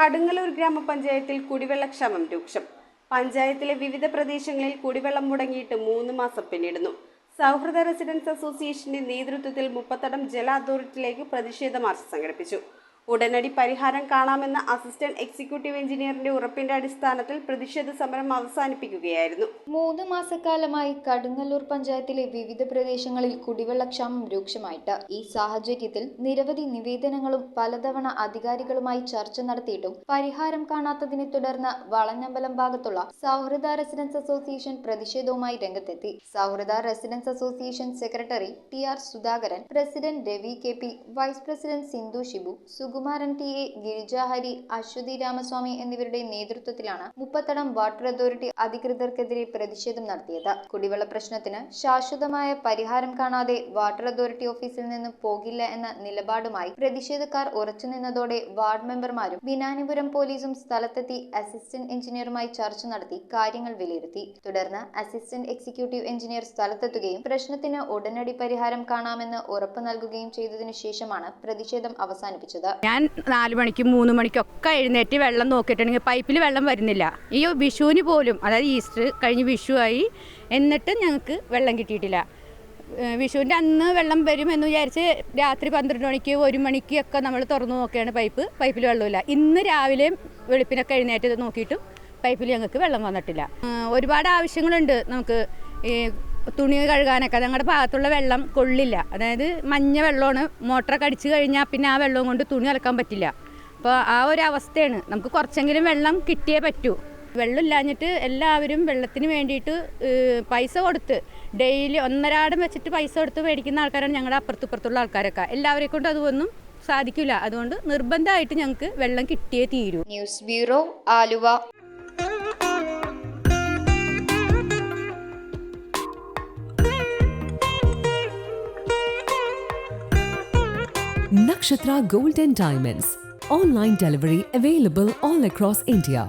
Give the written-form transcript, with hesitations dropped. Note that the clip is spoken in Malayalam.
കടുങ്ങല്ലൂർ ഗ്രാമപഞ്ചായത്തിൽ കുടിവെള്ളക്ഷാമം രൂക്ഷം. പഞ്ചായത്തിലെ വിവിധ പ്രദേശങ്ങളിൽ കുടിവെള്ളം മുടങ്ങിയിട്ട് 3 മാസം പിന്നിടുന്നു. സൗഹൃദ റെസിഡൻസ് അസോസിയേഷന്റെ നേതൃത്വത്തിൽ മുപ്പത്തടം ജല അതോറിറ്റിയിലേക്ക് പ്രതിഷേധ മാർച്ച് സംഘടിപ്പിച്ചു. ഉടനടി പരിഹാരം കാണാമെന്ന അസിസ്റ്റന്റ് എക്സിക്യൂട്ടീവ് എഞ്ചിനീയറിന്റെ ഉറപ്പിന്റെ അടിസ്ഥാനത്തിൽ പ്രതിഷേധ സമരം അവസാനിപ്പിക്കുകയായിരുന്നു. 3 മാസക്കാലമായി കടുങ്ങല്ലൂർ പഞ്ചായത്തിലെ വിവിധ പ്രദേശങ്ങളിൽ കുടിവെള്ളക്ഷാമം രൂക്ഷമായിട്ട് ഈ സാഹചര്യത്തിൽ നിരവധി നിവേദനങ്ങളും പലതവണ അധികാരികളുമായി ചർച്ച നടത്തിയിട്ടും പരിഹാരം കാണാത്തതിനെ തുടർന്ന് വളഞ്ഞമ്പലം ഭാഗത്തുള്ള സൗഹൃദ റെസിഡൻസ് അസോസിയേഷൻ പ്രതിഷേധവുമായി രംഗത്തെത്തി. Souhrida residence association secretary TR Sudhakaran, president Ravi KP, vice president Sindhu Shibu, Sukumaran TA, Girijahari, Aswathy Ramaswamy എന്നിവരുടെ നേതൃത്വത്തിലാണ് മുപ്പത്തടം വാട്ടർ അതോറിറ്റി അധികൃതർക്കെതിരെ പ്രതിഷേധം നടത്തിയത്. കുടിവെള്ള പ്രശ്നത്തിന് ശാശ്വതമായ പരിഹാരം കാണാതെ വാട്ടർ അതോറിറ്റി ഓഫീസിൽ നിന്ന് പോകില്ല എന്ന നിലപാടുമായി പ്രതിഷേധക്കാർ ഉറച്ചുനിന്നതോടെ വാർഡ് മെമ്പർമാരും വിനാനിപുരം പോലീസും സ്ഥലത്തെത്തി അസിസ്റ്റന്റ് എഞ്ചിനീയറുമായി ചർച്ച നടത്തി കാര്യങ്ങൾ വിലയിരുത്തി. തുടർന്ന് അസിസ്റ്റന്റ് എക്സിക്യൂട്ടീവ് എഞ്ചിനീയർ സ്ഥലത്തെത്തുകയും പ്രശ്നത്തിന് ഉടനടി പരിഹാരം കാണാമെന്ന് ഉറപ്പ് നൽകുകയും ചെയ്തതിനു ശേഷമാണ് പ്രതിഷേധം അവസാനിപ്പിച്ചത്. ഞാൻ 4 മണിക്കും 3 മണിക്കൊക്കെ എഴുന്നേറ്റ് വെള്ളം നോക്കിയിട്ടുണ്ടെങ്കിൽ പൈപ്പിൽ വെള്ളം വരുന്നില്ല. ഈ വിഷുവിന് പോലും, അതായത് ഈസ്റ്റർ കഴിഞ്ഞ് വിഷുവായി, എന്നിട്ട് ഞങ്ങൾക്ക് വെള്ളം കിട്ടിയിട്ടില്ല. വിഷുവിൻ്റെ അന്ന് വെള്ളം വരുമെന്ന് വിചാരിച്ച് രാത്രി 12 മണിക്ക് 1 മണിക്ക് ഒക്കെ നമ്മൾ തുറന്നു നോക്കിയാണ് പൈപ്പിൽ വെള്ളമില്ല. ഇന്ന് രാവിലെ വെളുപ്പിനൊക്കെ എഴുന്നേറ്റ് നോക്കിയിട്ടും പൈപ്പിൽ ഞങ്ങൾക്ക് വെള്ളം വന്നിട്ടില്ല. ഒരുപാട് ആവശ്യങ്ങളുണ്ട് നമുക്ക്. ഈ തുണി കഴുകാനൊക്കെ ഞങ്ങളുടെ ഭാഗത്തുള്ള വെള്ളം കൊള്ളില്ല. അതായത് മഞ്ഞ വെള്ളമാണ്. മോട്ടറൊക്കെ അടിച്ചു കഴിഞ്ഞാൽ പിന്നെ ആ വെള്ളം കൊണ്ട് തുണി അലക്കാൻ പറ്റില്ല. അപ്പോൾ ആ ഒരു അവസ്ഥയാണ്. നമുക്ക് കുറച്ചെങ്കിലും വെള്ളം കിട്ടിയേ പറ്റൂ. വെള്ളമില്ലാഞ്ഞിട്ട് എല്ലാവരും വെള്ളത്തിന് വേണ്ടിയിട്ട് പൈസ കൊടുത്ത് ഡെയിലി 1.5 ആടം വെച്ചിട്ട് പൈസ കൊടുത്ത് മേടിക്കുന്ന ആൾക്കാരാണ് ഞങ്ങളുടെ അപ്പുറത്തുള്ള ആൾക്കാരൊക്കെ. എല്ലാവരെ കൊണ്ട് അതൊന്നും സാധിക്കില്ല. അതുകൊണ്ട് നിർബന്ധമായിട്ട് ഞങ്ങൾക്ക് വെള്ളം കിട്ടിയേ തീരൂ. News bureau, Aluva. Nakshatra Gold and Diamonds. Online delivery available all across India.